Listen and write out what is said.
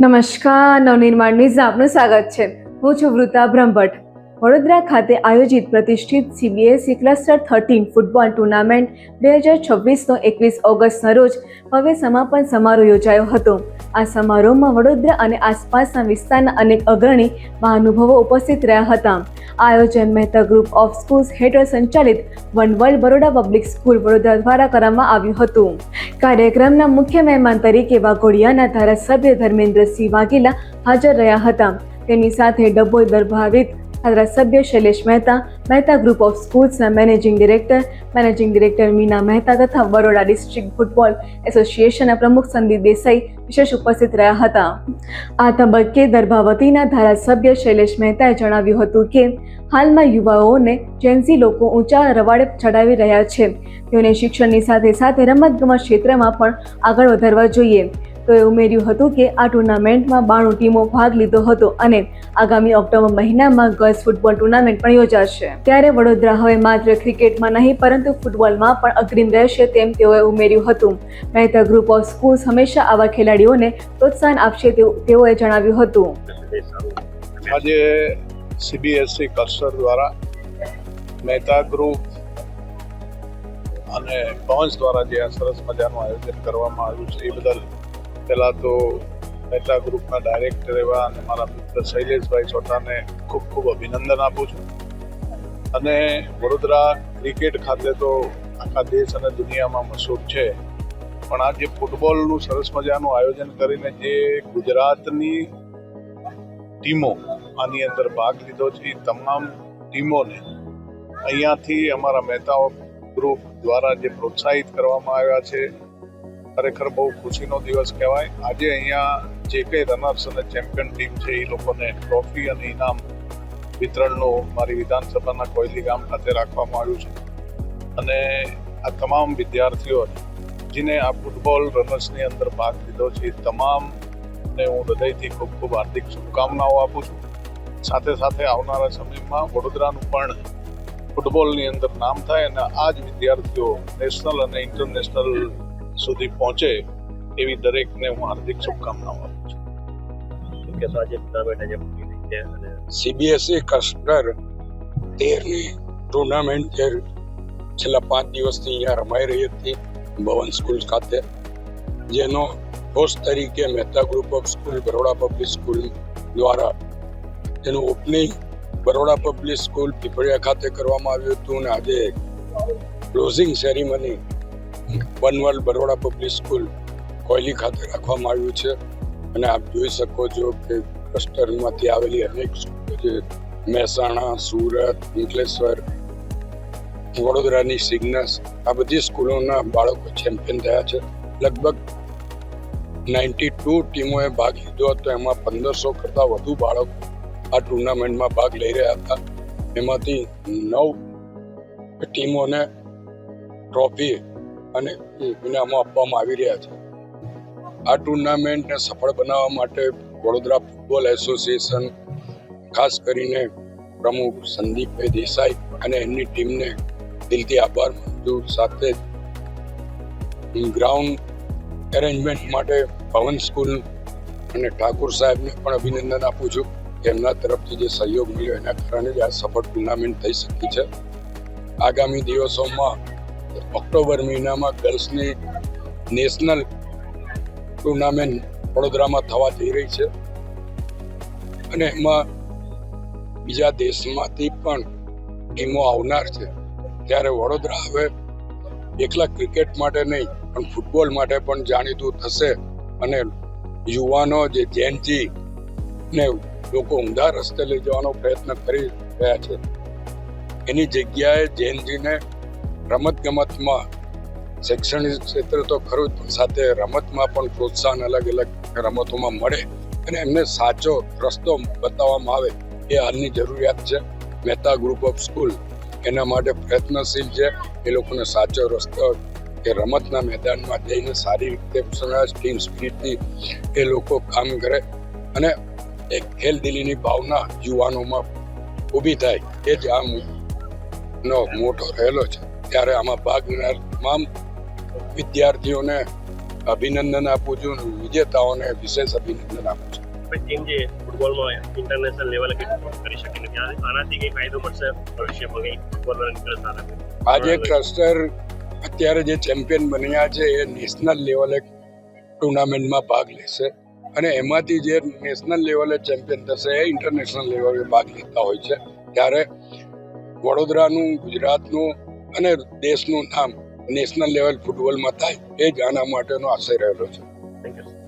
નમસ્કાર, નવનિર્માણ ન્યૂઝમાં આપનું સ્વાગત છે. હું છું વૃતા બ્રહ્મભટ્ટ. વડોદરા ખાતે આયોજિત પ્રતિષ્ઠિત CBSE ક્લસ્ટર 13 ફૂટબોલ ટુર્નામેન્ટ 2026નો 21 ઓગસ્ટના રોજ ભવ્ય સમાપન સમારોહ યોજાયો હતો. આ સમારોહમાં વડોદરા અને આસપાસના વિસ્તારના અનેક અગ્રણી મહાનુભાવો ઉપસ્થિત રહ્યા હતા. આયોજન મહેતા ગ્રુપ ઓફ સ્કૂલ્સ હેઠળ સંચાલિત one world Baroda public school Vadodara દ્વારા કરવામાં આવ્યું હતું. કાર્યક્રમના મુખ્ય મહેમાન તરીકે વાઘોડિયાના ધારાસભ્ય ધર્મેન્દ્રસિંહ વાઘેલા હાજર રહ્યા હતા. તેની સાથે ડભોઈ પ્રભાવિત ધારાસભ્ય શૈલેષ મહેતા, મહેતા ગ્રુપ ઓફ સ્કૂલ્સના મેનેજિંગ ડિરેક્ટર મીના મહેતા તથા બરોડા ડિસ્ટ્રિક્ટ ફૂટબોલ એસોસિએશનના પ્રમુખ સંદીપ દેસાઈ વિશેષ ઉપસ્થિત રહ્યા હતા. આ તબક્કે દર્ભાવતીના ધારાસભ્ય શૈલેષ મહેતાએ જણાવ્યું હતું કે હાલમાં યુવાઓને જેન્ઝી લોકો ઊંચા રવાડે ચડાવી રહ્યા છે. તેઓને શિક્ષણની સાથે સાથે રમતગમત ક્ષેત્રમાં પણ આગળ વધારવા જોઈએ. તેઓએ ઉમેર્યું હતું કે આ ટુર્નામેન્ટમાં 92 ટીમો ભાગ લીધો હતો અને આગામી ઓક્ટોબર મહિનામાં ગર્લ્સ ફૂટબોલ ટુર્નામેન્ટ પણ યોજાશે. ત્યારે વડોદરા હવે માત્ર ક્રિકેટમાં નહીં પરંતુ ફૂટબોલમાં પણ અગ્રીમ રહેશે તેમ તેઓએ ઉમેર્યું હતું. મહેતા ગ્રુપ ઓફ સ્કૂલ્સ હંમેશા આવા ખેલાડીઓને પ્રોત્સાહન આપશે તેઓએ જણાવ્યું હતું. આજે CBSE ક્લસ્ટર દ્વારા મહેતા ગ્રુપ અને પવન્સ દ્વારા જે આ સરસ મજાનું આયોજન કરવામાં આવ્યું છે એ બદલ પહેલાં તો મહેતા ગ્રુપના ડાયરેક્ટર એવા અને મારા મિત્ર શૈલેષભાઈ ચોટાને ખૂબ ખૂબ અભિનંદન આપું છું. અને વડોદરા ક્રિકેટ ખાતે તો આખા દેશ અને દુનિયામાં મશહૂર છે, પણ આ જે ફૂટબોલનું સરસ મજાનું આયોજન કરીને જે ગુજરાતની ટીમો આની અંદર ભાગ લીધો છે એ તમામ ટીમોને અહીંયાથી અમારા મહેતા ગ્રુપ દ્વારા જે પ્રોત્સાહિત કરવામાં આવ્યા છે, ખરેખર બહુ ખુશીનો દિવસ કહેવાય. આજે અહીંયા જે કંઈ રનર્સ અને ચેમ્પિયન ટીમ છે એ લોકોને ટ્રોફી અને ઇનામ વિતરણનું મારી વિધાનસભાના કોયલી ગામ ખાતે રાખવામાં આવ્યું છે. અને આ તમામ વિદ્યાર્થીઓને જેને આ ફૂટબોલ રનર્સની અંદર ભાગ લીધો છે એ તમામને હું હૃદયથી ખૂબ ખૂબ હાર્દિક શુભકામનાઓ આપું છું. સાથે સાથે આવનારા સમયમાં વડોદરાનું પણ ફૂટબોલની અંદર નામ થાય અને આ જ વિદ્યાર્થીઓ નેશનલ અને ઇન્ટરનેશનલ સુધી પહોંચે એવી દરેકને હું હાર્દિક શુભકામનાઓ આપું છું. CBSE ક્લસ્ટર 13ની ટુર્નામેન્ટ જે છેલ્લા 5 દિવસથી અહીંયા રમાઈ રહી હતી ભવન સ્કૂલ ખાતે, જેનો હોસ્ટ તરીકે Mehta group of school Baroda public school દ્વારા તેનું opening Baroda public school Pipaliya ખાતે કરવામાં આવ્યું હતું અને આજે closing ceremony one world Baroda public school Koyali ખાતે રાખવામાં આવ્યું છે. અને આપ જોઈ શકો છો કે ક્લસ્ટરમાંથી આવેલી અનેક સ્કૂલો છે, મહેસાણા, સુરત, અંકલેશ્વર, વડોદરાની સિગ્નસ, આ બધી સ્કૂલોના બાળકો ચેમ્પિયન થયા છે. લગભગ 92 ટીમોએ ભાગ લીધો હતો. એમાં 1500 કરતાં વધુ બાળકો આ ટુર્નામેન્ટમાં ભાગ લઈ રહ્યા હતા. એમાંથી 9 ટીમોને ટ્રોફી અને ઇનામો આપવામાં આવી રહ્યા છે. આ ટુર્નામેન્ટને સફળ બનાવવા માટે વડોદરા ફૂટબોલ એસોસિએશન, ખાસ કરીને પ્રમુખ સંદીપભાઈ દેસાઈ અને એમની ટીમને દિલથી આભાર માનું છું. સાથે ગ્રાઉન્ડ એરેન્જમેન્ટ માટે ભવન સ્કૂલ અને ઠાકુર સાહેબને પણ અભિનંદન આપું છું. એમના તરફથી જે સહયોગ મળ્યો એના કારણે જ આ સફળ ટુર્નામેન્ટ થઈ શકી છે. આગામી દિવસોમાં ઓક્ટોબર મહિનામાં ગર્લ્સની નેશનલ ટુર્નામેન્ટ વડોદરામાં થવા જઈ રહી છે અને એમાં બીજા દેશમાંથી પણ ટીમો આવનાર છે. ત્યારે વડોદરા હવે એકલા ક્રિકેટ માટે નહીં પણ ફૂટબોલ માટે પણ જાણીતું થશે અને યુવાનો જે જેનજી ને લોકો ઊંધા રસ્તે લઈ જવાનો પ્રયત્ન કરી રહ્યા છે, એની જગ્યાએ જેનજીને રમતગમતમાં, શૈક્ષણિક ક્ષેત્ર તો ખરું જ, સાથે રમતમાં પણ પ્રોત્સાહન અલગ અલગ રમતોમાં મળે અને એમને સાચો રસ્તો બતાવવામાં આવે એ હાલની જરૂરિયાત છે. મહેતા ગ્રુપ ઓફ સ્કૂલ એના માટે પ્રયત્નશીલ છે. એ લોકોને સાચો રસ્તો કે રમતના મેદાનમાં જઈને સારી રીતે ટીમ સ્પિરિટથી એ લોકો કામ કરે અને એક ખેલદિલીની ભાવના યુવાનોમાં ઊભી થાય, એ જ આમનો મોટો રહેલો છે. ત્યારે આમાં ભાગ લેનાર તમામ વિદ્યાર્થીઓને અભિનંદન આપું છું અને વિજેતાઓને વિશેષ અભિનંદન આપું છું. ટીમ જે ફૂટબોલમાં ઇન્ટરનેશનલ લેવલે કંઈ કરી શકે નથી આનાથી કંઈ ફાયદો મળશે ભવિષ્યમાં કંઈ ફૂટબોલમાં ઇન્ટરેસ્ટ આવે આ જે ક્લસ્ટર અત્યારે જે ચેમ્પિયન બન્યા છે એ નેશનલ લેવલે ટુર્નામેન્ટમાં ભાગ લેશે અને એમાંથી જે નેશનલ લેવલે ચેમ્પિયન થશે એ ઇન્ટરનેશનલ લેવલે ભાગ લેતા હોય છે. ત્યારે વડોદરાનું, ગુજરાતનું અને દેશનું નામ નેશનલ લેવલ ફૂટબોલમાં થાય એ જ આના માટેનો આશય રહેલો છે. Thank you.